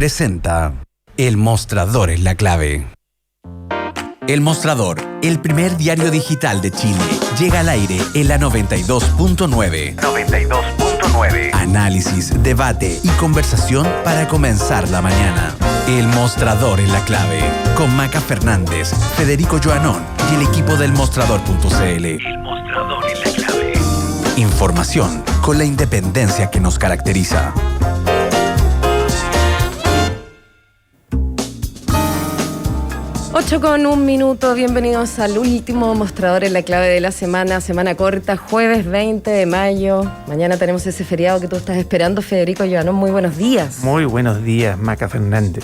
presenta El Mostrador es la clave. El Mostrador, el primer diario digital de Chile, llega al aire en la 92.9. 92.9. Análisis, debate y conversación para comenzar la mañana. El Mostrador es la clave. Con Maca Fernández, Federico Joanón y el equipo del Mostrador.cl. El Mostrador es la clave. Información con la independencia que nos caracteriza. 8:01, bienvenidos al último Mostrador en la clave de la semana corta, jueves 20 de mayo. Mañana tenemos ese feriado que tú estás esperando, Federico Joanón. Muy buenos días. Muy buenos días, Maca Fernández.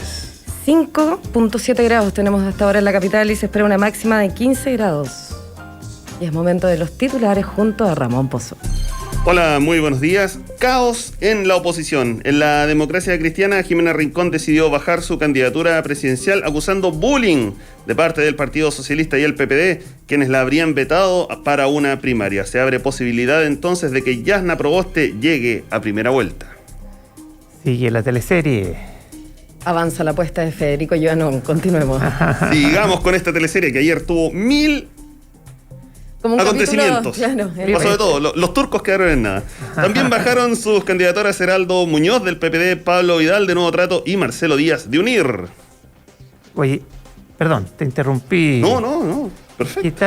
5.7 grados tenemos hasta ahora en la capital y se espera una máxima de 15 grados. Y es momento de los titulares junto a Ramón Pozo. Hola, muy buenos días. Caos en la oposición. En la Democracia Cristiana, Jimena Rincón decidió bajar su candidatura presidencial acusando bullying de parte del Partido Socialista y el PPD, quienes la habrían vetado para una primaria. Se abre posibilidad entonces de que Yasna Proboste llegue a primera vuelta. Sigue la teleserie. Avanza la apuesta de Federico Joanón. Continuemos. Sigamos con esta teleserie que ayer tuvo 1000 acontecimientos. Claro, pasó de todo. Los turcos quedaron en nada. También bajaron sus candidaturas Heraldo Muñoz del PPD, Pablo Vidal de Nuevo Trato y Marcelo Díaz de UNIR. Oye, perdón, te interrumpí. No. Perfecto.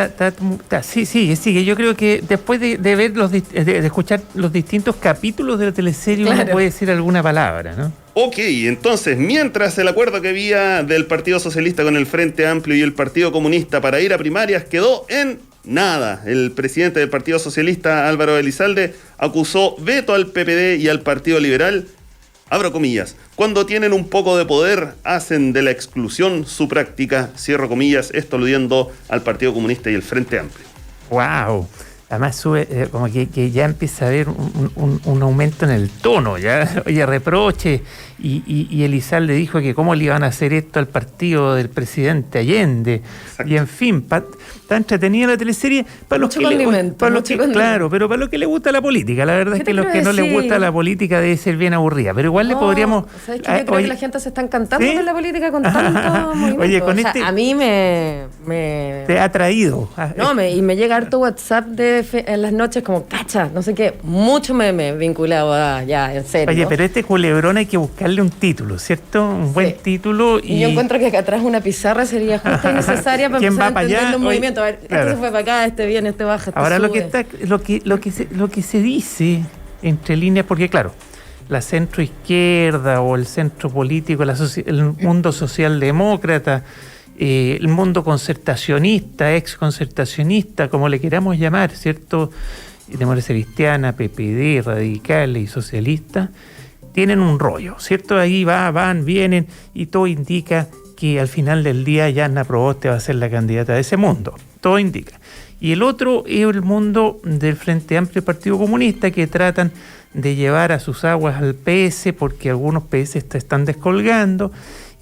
Sigue. Yo creo que después de ver de escuchar los distintos capítulos de la teleserie, claro, uno puede decir alguna palabra, ¿no? Ok, entonces, mientras el acuerdo que había del Partido Socialista con el Frente Amplio y el Partido Comunista para ir a primarias quedó en nada. El presidente del Partido Socialista, Álvaro Elizalde, acusó veto al PPD y al Partido Liberal. Abro comillas, cuando tienen un poco de poder, hacen de la exclusión su práctica, cierro comillas, esto aludiendo al Partido Comunista y el Frente Amplio. ¡Wow! Además sube, como que ya empieza a haber un aumento en el tono, ya, oye, reproche, y Elizalde dijo que cómo le iban a hacer esto al partido del presidente Allende. Exacto. Y en fin, está entretenida la teleserie para los claro, pero para los que les gusta la política. La verdad es que los que no les gusta la política debe ser bien aburrida, pero igual le podríamos... ¿Sabes qué? Yo creo que la gente se está encantando con la política con tanto movimiento. Oye, con a mí me... Te ha traído. Y me llega harto WhatsApp en las noches como, cacha, no sé qué, mucho meme vinculado a, ya, en serio. Oye, pero este culebrón hay que buscarle un título, ¿cierto? Un buen título. Y yo encuentro que acá atrás una pizarra sería justa y necesaria para empezar a entender los movimientos. A ver, claro, este se fue para acá, este viene, este baja, este ahora sube. Lo que se dice entre líneas, porque claro, la centroizquierda o el centro político, el mundo socialdemócrata, el mundo concertacionista, ex-concertacionista, como le queramos llamar, ¿cierto? Democracia Cristiana, PPD, radicales y socialistas, tienen un rollo, ¿cierto? Ahí van, vienen, y todo indica que al final del día Yasna Proboste va a ser la candidata de ese mundo. Todo indica. Y el otro es el mundo del Frente Amplio y Partido Comunista, que tratan de llevar a sus aguas al PS, porque algunos PS están descolgando.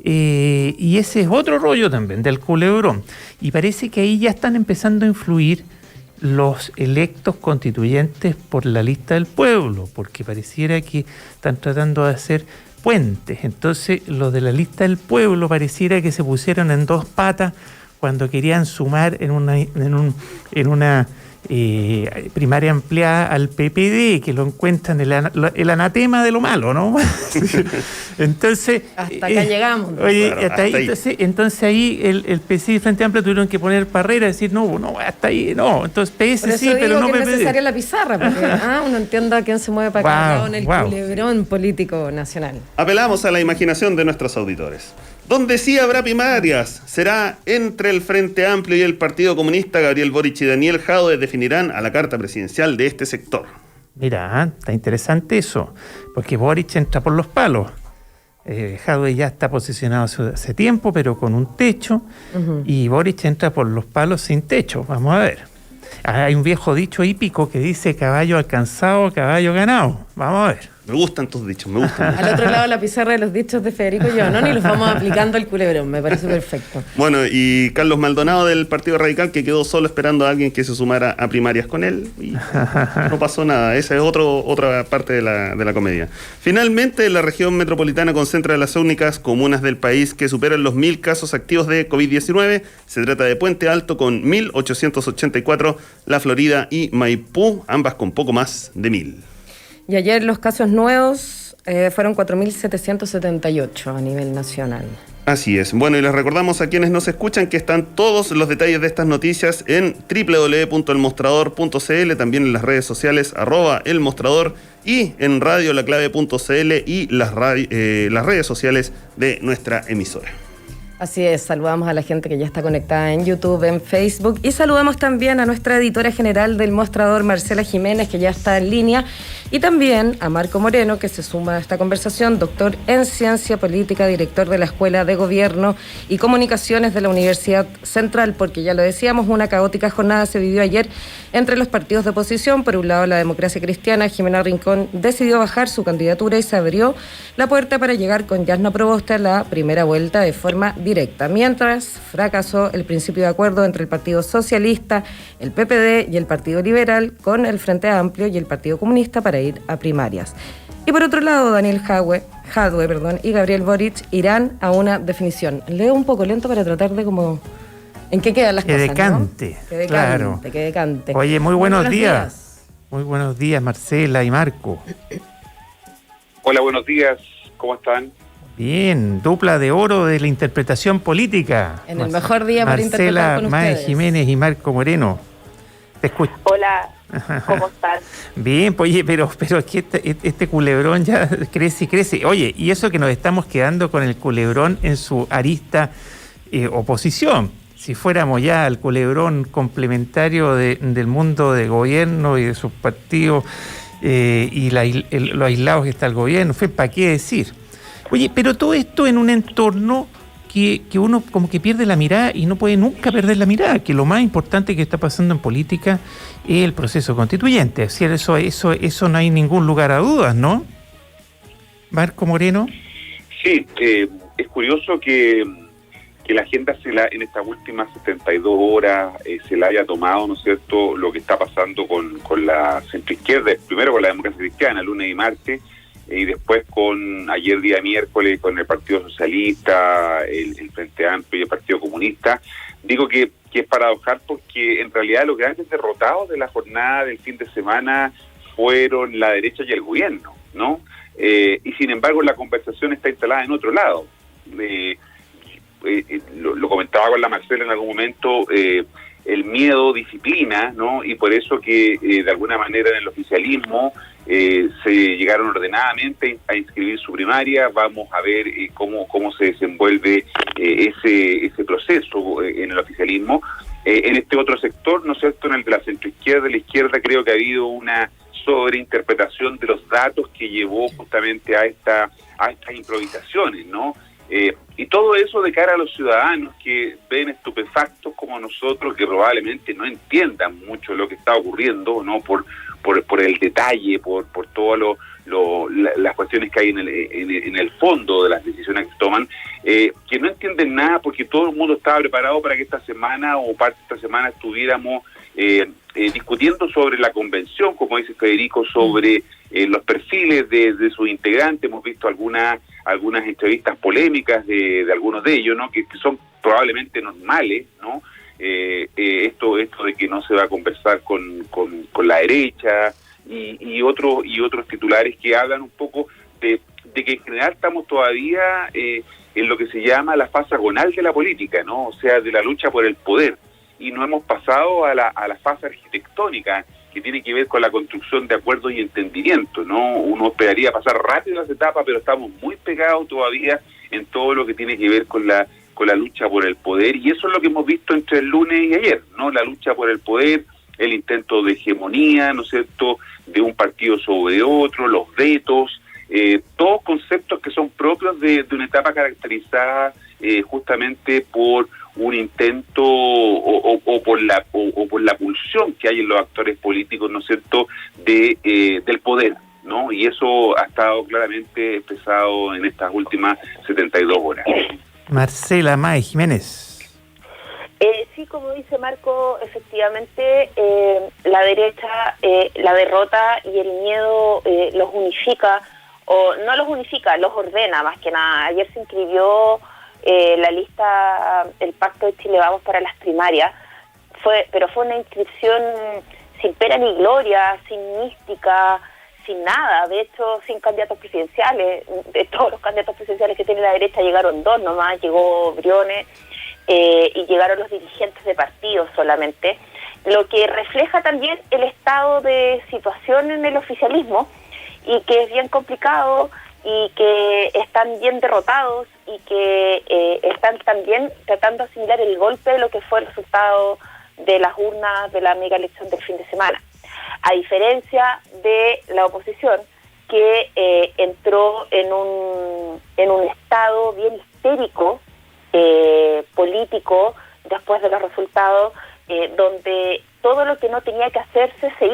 Y ese es otro rollo también, del culebrón. Y parece que ahí ya están empezando a influir los electos constituyentes por la lista del pueblo, porque pareciera que están tratando de hacer puentes. Entonces, los de la lista del pueblo pareciera que se pusieron en dos patas cuando querían sumar en una primaria ampliada al PPD, que lo encuentran el anatema de lo malo, ¿no? Entonces... Hasta acá llegamos. Oye, claro, hasta ahí. Entonces ahí el PC y Frente Amplio tuvieron que poner barrera, decir, no, hasta ahí, no. Entonces PS sí, pero no PPD. Es necesaria la pizarra, porque uno entienda quién se mueve para acá en el culebrón político nacional. Apelamos a la imaginación de nuestros auditores. Donde sí habrá primarias será entre el Frente Amplio y el Partido Comunista. Gabriel Boric y Daniel Jadwe definirán a la carta presidencial de este sector. Mira, está interesante eso, porque Boric entra por los palos. Jadwe ya está posicionado hace tiempo, pero con un techo, y Boric entra por los palos sin techo. Vamos a ver. Hay un viejo dicho hípico que dice caballo alcanzado, caballo ganado. Vamos a ver. Me gustan tus dichos, me gustan. Al otro lado de la pizarra de los dichos de Federico Giovannón y los vamos aplicando al culebrón, me parece perfecto. Bueno, y Carlos Maldonado del Partido Radical, que quedó solo esperando a alguien que se sumara a primarias con él, y no pasó nada. Esa es otra parte de la comedia. Finalmente, la región metropolitana concentra las únicas comunas del país que superan los 1.000 casos activos de COVID-19. Se trata de Puente Alto con 1.884, La Florida y Maipú, ambas con poco más de 1.000. Y ayer los casos nuevos fueron 4.778 a nivel nacional. Así es. Bueno, y les recordamos a quienes nos escuchan que están todos los detalles de estas noticias en www.elmostrador.cl, también en las redes sociales @elmostrador y en radiolaclave.cl y las redes sociales de nuestra emisora. Así es, saludamos a la gente que ya está conectada en YouTube, en Facebook, y saludamos también a nuestra editora general del Mostrador, Marcela Jiménez, que ya está en línea, y también a Marco Moreno, que se suma a esta conversación, doctor en Ciencia Política, director de la Escuela de Gobierno y Comunicaciones de la Universidad Central, porque ya lo decíamos, una caótica jornada se vivió ayer entre los partidos de oposición. Por un lado, la Democracia Cristiana, Jimena Rincón decidió bajar su candidatura y se abrió la puerta para llegar con Yasna Proboste a la primera vuelta de forma directa, mientras fracasó el principio de acuerdo entre el Partido Socialista, el PPD y el Partido Liberal con el Frente Amplio y el Partido Comunista para ir a primarias. Y por otro lado, Daniel Jadwe y Gabriel Boric irán a una definición. Leo un poco lento para tratar de como... ¿En qué quedan las cosas? Decante, ¿no? Que claro. decante. Oye, muy buenos días. Muy buenos días, Marcela y Marco. Hola, buenos días. ¿Cómo están? Bien, dupla de oro de la interpretación política. En el mejor día para interpretar con Marcela ustedes. Jiménez y Marco Moreno. Te escucho. Hola, ¿cómo están? Bien, pues, oye, pero es que este culebrón ya crece y crece. Oye, y eso que nos estamos quedando con el culebrón en su arista oposición. Si fuéramos ya al culebrón complementario del mundo de gobierno y de sus partidos y lo aislados que está el gobierno, ¿para qué decir? Oye, pero todo esto en un entorno que uno como que pierde la mirada y no puede nunca perder la mirada, que lo más importante que está pasando en política es el proceso constituyente. Es decir, eso no hay ningún lugar a dudas, ¿no? Marco Moreno. Sí, es curioso que la agenda en estas últimas 72 horas se la haya tomado, ¿no es cierto?, lo que está pasando con la centroizquierda, primero con la Democracia Cristiana, lunes y martes, y después ayer día miércoles con el Partido Socialista, el Frente Amplio y el Partido Comunista. Digo que es paradojal porque en realidad los grandes derrotados de la jornada del fin de semana fueron la derecha y el gobierno, ¿no? Y sin embargo la conversación está instalada en otro lado. Lo comentaba con la Marcela en algún momento, el miedo disciplina, ¿no? Y por eso que de alguna manera en el oficialismo se llegaron ordenadamente a inscribir su primaria. Vamos a ver cómo se desenvuelve ese proceso en el oficialismo. En este otro sector, ¿no es cierto?, en el de la centroizquierda, la izquierda, creo que ha habido una sobreinterpretación de los datos que llevó justamente a estas improvisaciones, ¿no? Y todo eso de cara a los ciudadanos que ven estupefactos como nosotros, que probablemente no entiendan mucho lo que está ocurriendo, ¿no? Por el detalle, por todas las cuestiones que hay en el fondo de las decisiones que se toman, que no entienden nada porque todo el mundo estaba preparado para que esta semana o parte de esta semana estuviéramos discutiendo sobre la convención, como dice Federico, sobre los perfiles de sus integrantes. Hemos visto algunas entrevistas polémicas de algunos de ellos, ¿no? Que son probablemente normales, ¿no? Esto de que no se va a conversar con la derecha y otros titulares que hablan un poco de que en general estamos todavía en lo que se llama la fase agonal de la política, ¿no? O sea, de la lucha por el poder, y no hemos pasado a la fase arquitectónica que tiene que ver con la construcción de acuerdos y entendimientos, ¿no? Uno esperaría pasar rápido las etapas, pero estamos muy pegados todavía en todo lo que tiene que ver con la lucha por el poder, y eso es lo que hemos visto entre el lunes y ayer, ¿no? La lucha por el poder, el intento de hegemonía, ¿no es cierto?, de un partido sobre otro, los vetos, todos conceptos que son propios de una etapa caracterizada justamente por un intento o por la pulsión que hay en los actores políticos, ¿no es cierto?, del poder, ¿no? Y eso ha estado claramente expresado en estas últimas 72 horas. Marcela May Jiménez. Sí, como dice Marco, efectivamente la derecha, la derrota y el miedo los unifica, o no los unifica, los ordena más que nada. Ayer se inscribió la lista, el Pacto de Chile Vamos para las primarias, pero fue una inscripción sin pena ni gloria, sin mística, sin nada, de hecho sin candidatos presidenciales. De todos los candidatos presidenciales que tiene la derecha llegaron 2 nomás, llegó Briones y llegaron los dirigentes de partidos solamente, lo que refleja también el estado de situación en el oficialismo, y que es bien complicado, y que están bien derrotados, y que están también tratando de asimilar el golpe de lo que fue el resultado de las urnas de la mega elección del fin de semana. A diferencia de la oposición, que entró en un estado bien histérico, político, después de los resultados, donde todo lo que no tenía que hacerse se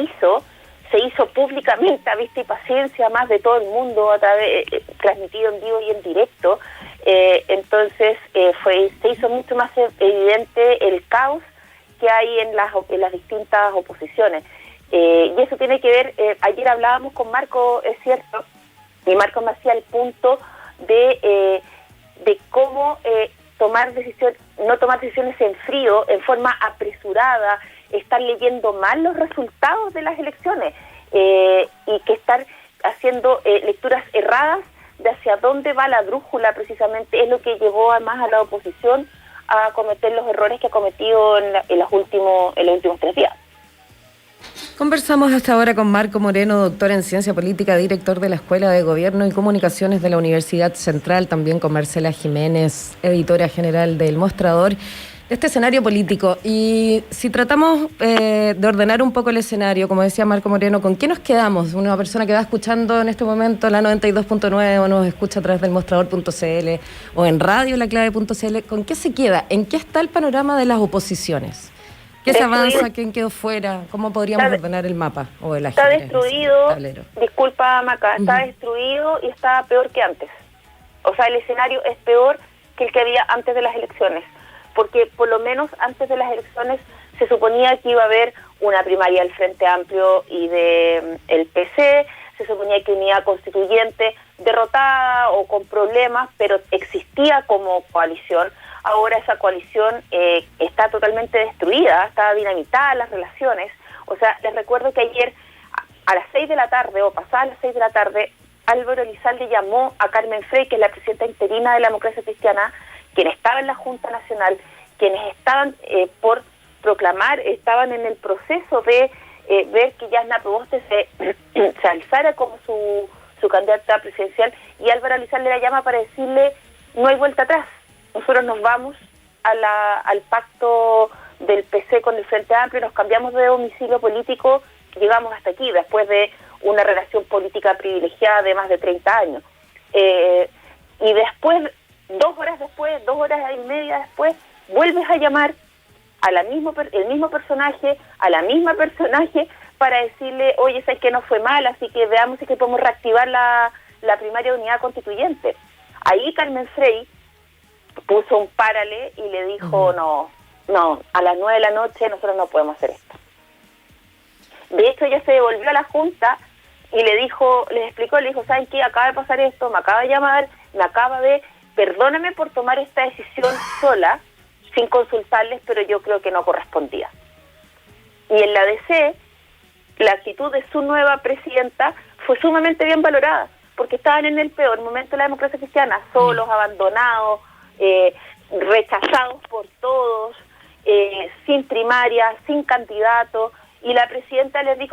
hizo públicamente a vista y paciencia, más de todo el mundo, a través transmitido en vivo y en directo. Entonces se hizo mucho más evidente el caos que hay en las distintas oposiciones. Y eso tiene que ver, ayer hablábamos con Marco, es cierto, y Marco me hacía el punto de cómo no tomar decisiones en frío, en forma apresurada, estar leyendo mal los resultados de las elecciones, y que estar haciendo lecturas erradas de hacia dónde va la brújula, precisamente es lo que llevó además a la oposición a cometer los errores que ha cometido en los últimos 3 días. Conversamos hasta ahora con Marco Moreno, doctor en Ciencia Política, director de la Escuela de Gobierno y Comunicaciones de la Universidad Central, también con Marcela Jiménez, editora general del Mostrador, de este escenario político. Y si tratamos de ordenar un poco el escenario, como decía Marco Moreno, ¿con qué nos quedamos? Una persona que va escuchando en este momento la 92.9 o nos escucha a través del mostrador.cl o en radio laclave.cl, ¿con qué se queda? ¿En qué está el panorama de las oposiciones? ¿Qué se avanza? ¿Quién quedó fuera? ¿Cómo podríamos ordenar el mapa o el ajedrez? Está destruido, disculpa Maca, está destruido y está peor que antes. O sea, el escenario es peor que el que había antes de las elecciones, porque por lo menos antes de las elecciones se suponía que iba a haber una primaria del Frente Amplio y del PC, se suponía que Unidad Constituyente derrotada o con problemas, pero existía como coalición. Ahora esa coalición está totalmente destruida, está dinamitada las relaciones. O sea, les recuerdo que ayer a las 6 de la tarde, o pasadas las 6 de la tarde, Álvaro Elizalde llamó a Carmen Frey, que es la presidenta interina de la Democracia Cristiana, quien estaba en la Junta Nacional, quienes estaban por proclamar, estaban en el proceso de ver que Yasna Proboste se alzara como su candidata presidencial, y Álvaro Elizalde la llama para decirle: no hay vuelta atrás. Nosotros nos vamos al pacto del PC con el Frente Amplio, nos cambiamos de domicilio político, llegamos hasta aquí, después de una relación política privilegiada de más de 30 años. Y después, 2 horas y media después, vuelves a llamar el mismo personaje, a la misma personaje, para decirle: oye, sé que no fue mal, así que veamos si que podemos reactivar la primaria de Unidad Constituyente. Ahí Carmen Frey puso un párale y le dijo: no, a las 9 de la noche nosotros no podemos hacer esto. De hecho, ella se devolvió a la Junta y les explicó, ¿saben qué? Acaba de pasar esto, me acaba de llamar, perdóname por tomar esta decisión sola, sin consultarles, pero yo creo que no correspondía. Y en la DC, la actitud de su nueva presidenta fue sumamente bien valorada, porque estaban en el peor momento de la democracia cristiana, solos, abandonados, rechazados por todos, sin primaria, sin candidato, y la presidenta les dio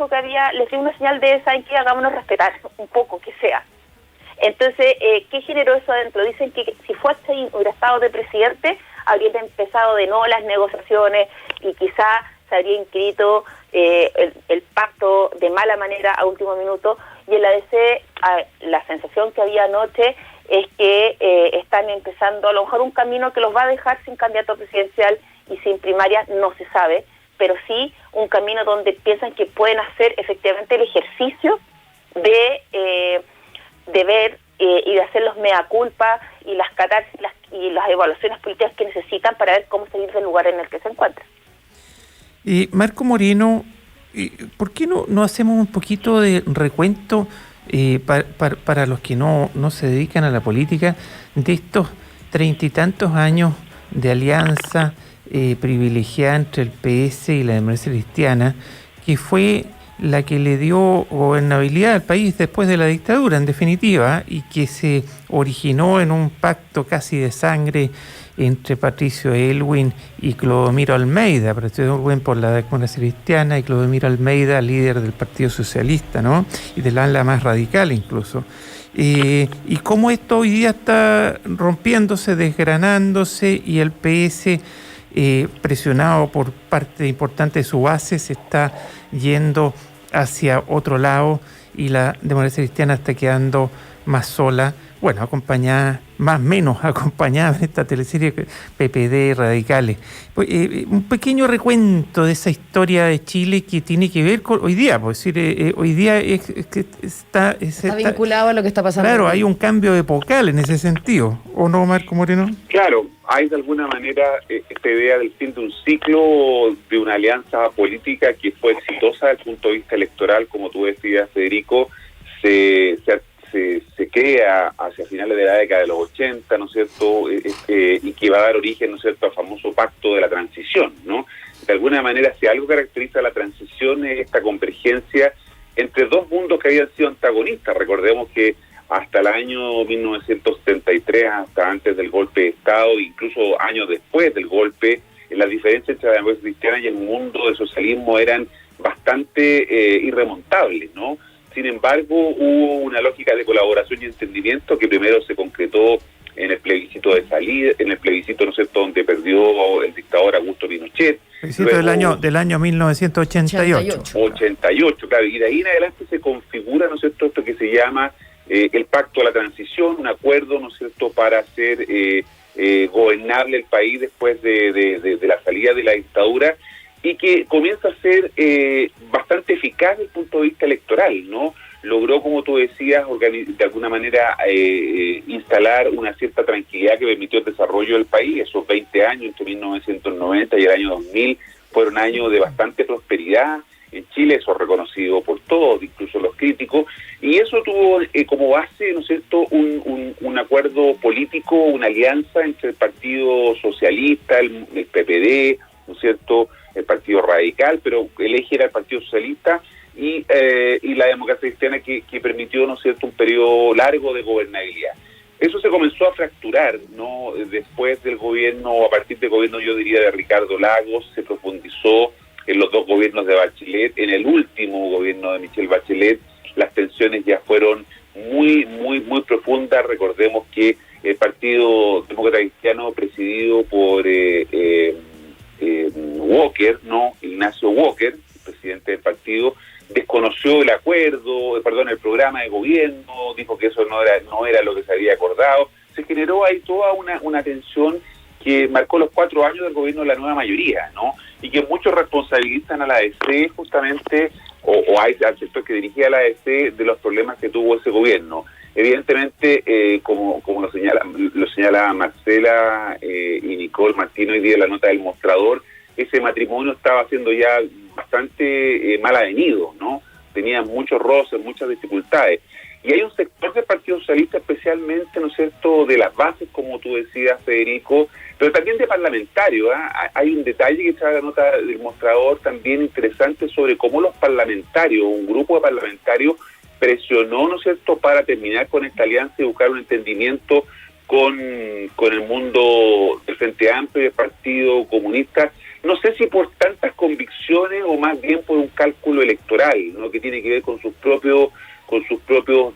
una señal de: ¿saben qué? Hagámonos respetar un poco, que sea. Entonces, ¿qué generó eso adentro? Dicen que si fuese hubiera estado de presidente, habría empezado de nuevo las negociaciones y quizá se habría inscrito el pacto de mala manera a último minuto. Y en la DC, la sensación que había anoche es que están empezando a lo mejor un camino que los va a dejar sin candidato presidencial y sin primaria, no se sabe, pero sí un camino donde piensan que pueden hacer efectivamente el ejercicio de ver y de hacer los mea culpa y las catarsis y las evaluaciones políticas que necesitan para ver cómo salir del lugar en el que se encuentran. Y Marco Moreno, ¿por qué no hacemos un poquito de recuento para los que no se dedican a la política de estos 30 y tantos años de alianza privilegiada entre el PS y la democracia cristiana, que fue la que le dio gobernabilidad al país después de la dictadura, en definitiva, y que se originó en un pacto casi de sangre entre Patricio Aylwin y Clodomiro Almeida, Patricio Aylwin por la democracia cristiana y Clodomiro Almeida, líder del Partido Socialista, ¿no? Y del ala más radical incluso. Y cómo esto hoy día está rompiéndose, desgranándose, y el PS, presionado por parte importante de su base, se está yendo hacia otro lado, y la democracia cristiana está quedando más sola, bueno, acompañada, más o menos acompañada en esta teleserie PPD Radicales. Un pequeño recuento de esa historia de Chile que tiene que ver con hoy día, por decir, hoy día está vinculado a lo que está pasando. Claro, hay un cambio epocal en ese sentido, ¿o no, Marco Moreno? Claro, hay de alguna manera esta idea del fin de un ciclo, de una alianza política que fue exitosa desde el punto de vista electoral, como tú decías, Federico, se crea hacia finales de la década de los 80, ¿no es cierto?, y que va a dar origen, ¿no es cierto?, al famoso pacto de la transición, ¿no? De alguna manera, si algo caracteriza la transición es esta convergencia entre dos mundos que habían sido antagonistas. Recordemos que hasta el año 1973, hasta antes del golpe de Estado, incluso años después del golpe, las diferencias entre la democracia cristiana y el mundo del socialismo eran bastante irremontables, ¿no? Sin embargo, hubo una lógica de colaboración y entendimiento que primero se concretó en el plebiscito de salida, en el plebiscito, ¿no es cierto?, donde perdió el dictador Augusto Pinochet. Plebiscito del año 1988. 88, claro, y de ahí en adelante se configura, ¿no es cierto?, esto que se llama el Pacto de la Transición, un acuerdo, ¿no es cierto?, para hacer gobernable el país después de la salida de la dictadura, y que comienza a ser bastante eficaz desde el punto de vista electoral, ¿no? Logró, como tú decías, de alguna manera instalar una cierta tranquilidad que permitió el desarrollo del país. Esos 20 años, entre 1990 y el año 2000, fueron años de bastante prosperidad en Chile, eso reconocido por todos, incluso los críticos, y eso tuvo como base, ¿no es cierto?, un acuerdo político, una alianza entre el Partido Socialista, el PPD, ¿no es cierto?, el Partido Radical, pero el eje era el Partido Socialista, y la democracia cristiana que permitió, ¿no es cierto?, un periodo largo de gobernabilidad. Eso se comenzó a fracturar, ¿no? Después del gobierno, a partir del gobierno, yo diría, de Ricardo Lagos, se profundizó en los dos gobiernos de Bachelet. En el último gobierno de Michelle Bachelet, las tensiones ya fueron muy profundas. Recordemos que el Partido Demócrata Cristiano, presidido por Walker, ¿no?, Ignacio Walker, presidente del partido, desconoció el programa de gobierno, dijo que eso no era lo que se había acordado. Se generó ahí toda una tensión que marcó los 4 años del gobierno de la nueva mayoría, ¿no? Y que muchos responsabilizan a la ADC justamente, o al sector que dirigía la ADC, de los problemas que tuvo ese gobierno. Evidentemente, como lo señalaba Marcela y Nicole Martino hoy día en la nota del Mostrador, ese matrimonio estaba siendo ya bastante mal avenido, ¿no? Tenía muchos roces, muchas dificultades. Y hay un sector del Partido Socialista, especialmente, ¿no es cierto?, de las bases, como tú decías, Federico, pero también de parlamentarios, ¿eh? Hay un detalle que está en la nota del Mostrador también interesante sobre cómo los parlamentarios, un grupo de parlamentarios, presionó, ¿no es cierto?, para terminar con esta alianza y buscar un entendimiento con el mundo del Frente Amplio y del Partido Comunista. No sé si por tantas convicciones o más bien por un cálculo electoral, ¿no?, que tiene que ver con sus propios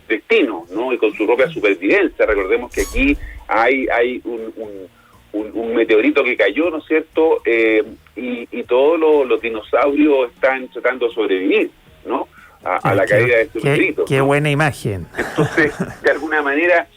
destinos, ¿no?, y con su propia supervivencia. Recordemos que aquí hay un meteorito que cayó, ¿no es cierto?, y todos los dinosaurios están tratando de sobrevivir, ¿no?, a la caída de este meteorito. Qué buena imagen. Entonces, de alguna manera,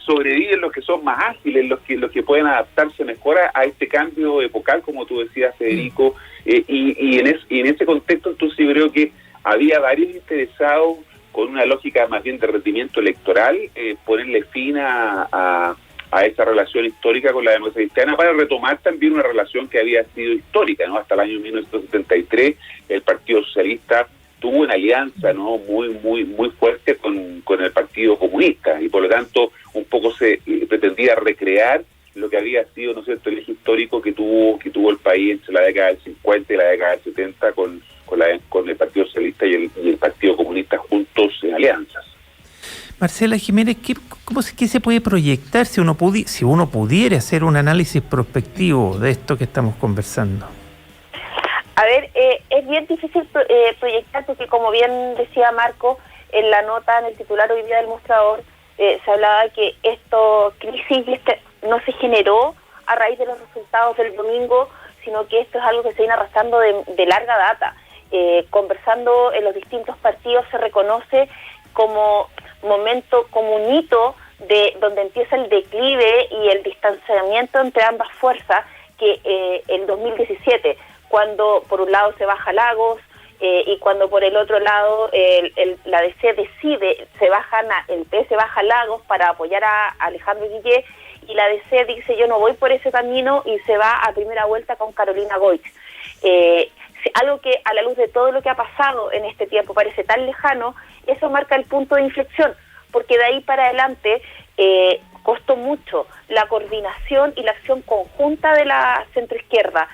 sobreviven los que son más ágiles, los que pueden adaptarse mejor a este cambio epocal, como tú decías, Federico, y en ese contexto, entonces yo creo que había varios interesados con una lógica más bien de rendimiento electoral, ponerle fin a esa relación histórica con la democracia cristiana, para retomar también una relación que había sido histórica, ¿no? Hasta el año 1973 el Partido Socialista tuvo una alianza, ¿no?, muy fuerte con el Partido Comunista, y por lo tanto un poco se pretendía recrear lo que había sido, ¿no es cierto?, el eje histórico que tuvo el país entre la década del 50 y la década del 70 con el Partido Socialista y el Partido Comunista juntos en alianzas. Marcela Jiménez, ¿qué se puede proyectar si uno pudiera hacer un análisis prospectivo de esto que estamos conversando? A ver, es bien difícil proyectar, porque como bien decía Marco, en la nota, en el titular hoy día del Mostrador, se hablaba que esto crisis no se generó a raíz de los resultados del domingo, sino que esto es algo que se viene arrastrando de larga data. Conversando en los distintos partidos, se reconoce como momento, como un hito de donde empieza el declive y el distanciamiento entre ambas fuerzas, que el 2017, cuando por un lado se baja Lagos y cuando por el otro lado la DC decide, el PS baja Lagos para apoyar a Alejandro Guillé, y la DC dice yo no voy por ese camino y se va a primera vuelta con Carolina Goich. Algo que a la luz de todo lo que ha pasado en este tiempo parece tan lejano, eso marca el punto de inflexión, porque de ahí para adelante costó mucho la coordinación y la acción conjunta de la centroizquierda.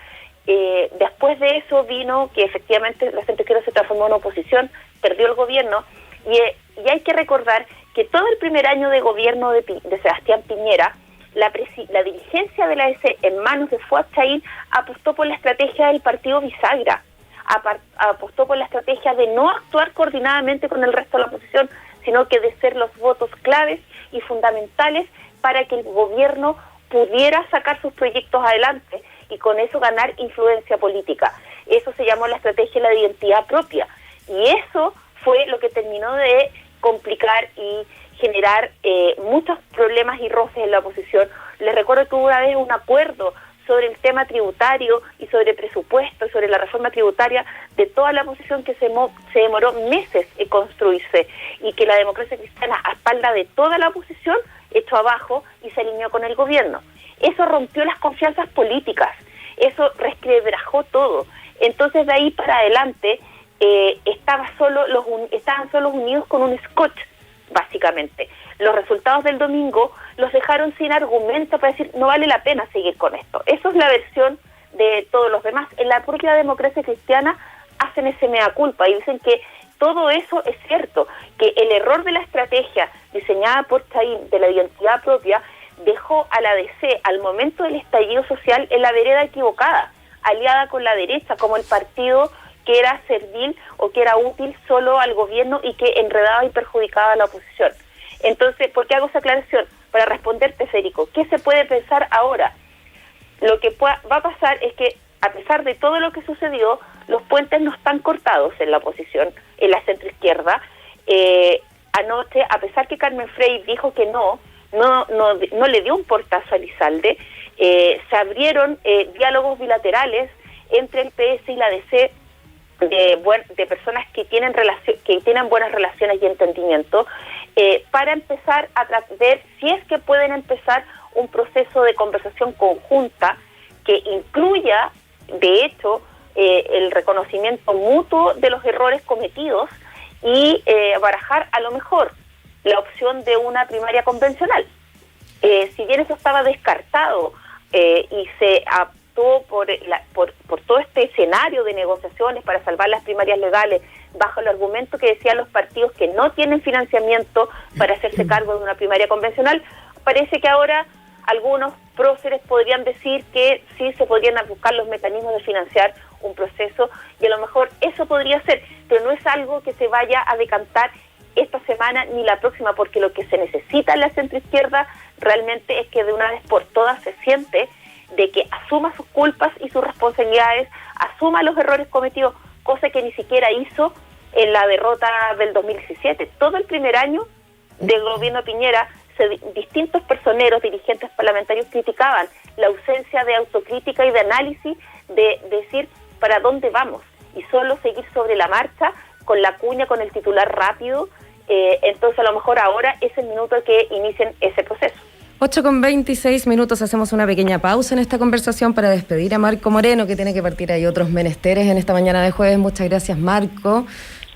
Después de eso vino que efectivamente la centroizquierda se transformó en oposición, perdió el gobierno, y hay que recordar que todo el primer año de gobierno de Sebastián Piñera, la dirigencia de la EC en manos de Fuad Chahín apostó por la estrategia del partido bisagra, apostó por la estrategia de no actuar coordinadamente con el resto de la oposición, sino que de ser los votos claves y fundamentales para que el gobierno pudiera sacar sus proyectos adelante y con eso ganar influencia política. Eso se llamó la estrategia de la identidad propia, y eso fue lo que terminó de complicar y generar muchos problemas y roces en la oposición. Les recuerdo que hubo una vez un acuerdo sobre el tema tributario y sobre presupuesto y sobre la reforma tributaria de toda la oposición que se demoró meses en construirse, y que la democracia cristiana, a espalda de toda la oposición, echó abajo y se alineó con el gobierno. Eso rompió las confianzas políticas, eso resquebrajó todo. Entonces de ahí para adelante estaban solo unidos con un scotch, básicamente. Los resultados del domingo los dejaron sin argumento para decir no vale la pena seguir con esto. Eso es la versión de todos los demás. En la propia democracia cristiana hacen ese mea culpa y dicen que todo eso es cierto, que el error de la estrategia diseñada por Chahín de la identidad propia dejó a la DC al momento del estallido social en la vereda equivocada, aliada con la derecha como el partido que era servil o que era útil solo al gobierno y que enredaba y perjudicaba a la oposición. Entonces, ¿por qué hago esa aclaración? Para responderte, Federico, ¿qué se puede pensar ahora? Lo que va a pasar es que, a pesar de todo lo que sucedió, los puentes no están cortados en la oposición, en la centroizquierda. Anoche, a pesar que Carmen Frey dijo que no le dio un portazo a Elizalde, se abrieron diálogos bilaterales entre el PS y la DC de personas que tienen buenas relaciones y entendimiento, para empezar a ver si es que pueden empezar un proceso de conversación conjunta que incluya, de hecho, el reconocimiento mutuo de los errores cometidos y barajar a lo mejor la opción de una primaria convencional. Si bien eso estaba descartado y se optó por todo este escenario de negociaciones para salvar las primarias legales bajo el argumento que decían los partidos que no tienen financiamiento para hacerse cargo de una primaria convencional, parece que ahora algunos próceres podrían decir que sí se podrían buscar los mecanismos de financiar un proceso, y a lo mejor eso podría ser, pero no es algo que se vaya a decantar esta semana ni la próxima, porque lo que se necesita en la centroizquierda realmente es que de una vez por todas se siente de que asuma sus culpas y sus responsabilidades, asuma los errores cometidos, cosa que ni siquiera hizo en la derrota del 2017. Todo el primer año del gobierno Piñera, distintos personeros, dirigentes parlamentarios criticaban la ausencia de autocrítica y de análisis, de decir para dónde vamos, y solo seguir sobre la marcha con la cuña, con el titular rápido Entonces, a lo mejor ahora es el minuto que inicien ese proceso. 8:26, hacemos una pequeña pausa en esta conversación para despedir a Marco Moreno, que tiene que partir. Hay otros menesteres en esta mañana de jueves. Muchas gracias, Marco.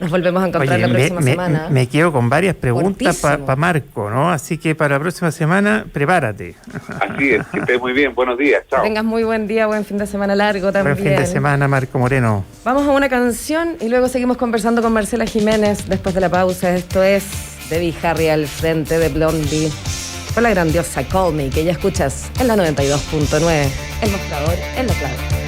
Nos volvemos a encontrar la próxima semana. Me quedo con varias preguntas para Marco, ¿no? Así que para la próxima semana, prepárate. Así es, que estés muy bien. Buenos días, chao. Que tengas muy buen día, buen fin de semana largo también. Buen fin de semana, Marco Moreno. Vamos a una canción y luego seguimos conversando con Marcela Jiménez después de la pausa. Esto es Debbie Harry al frente de Blondie, con la grandiosa Call Me, que ya escuchas en la 92.9. El mostrador en la clave.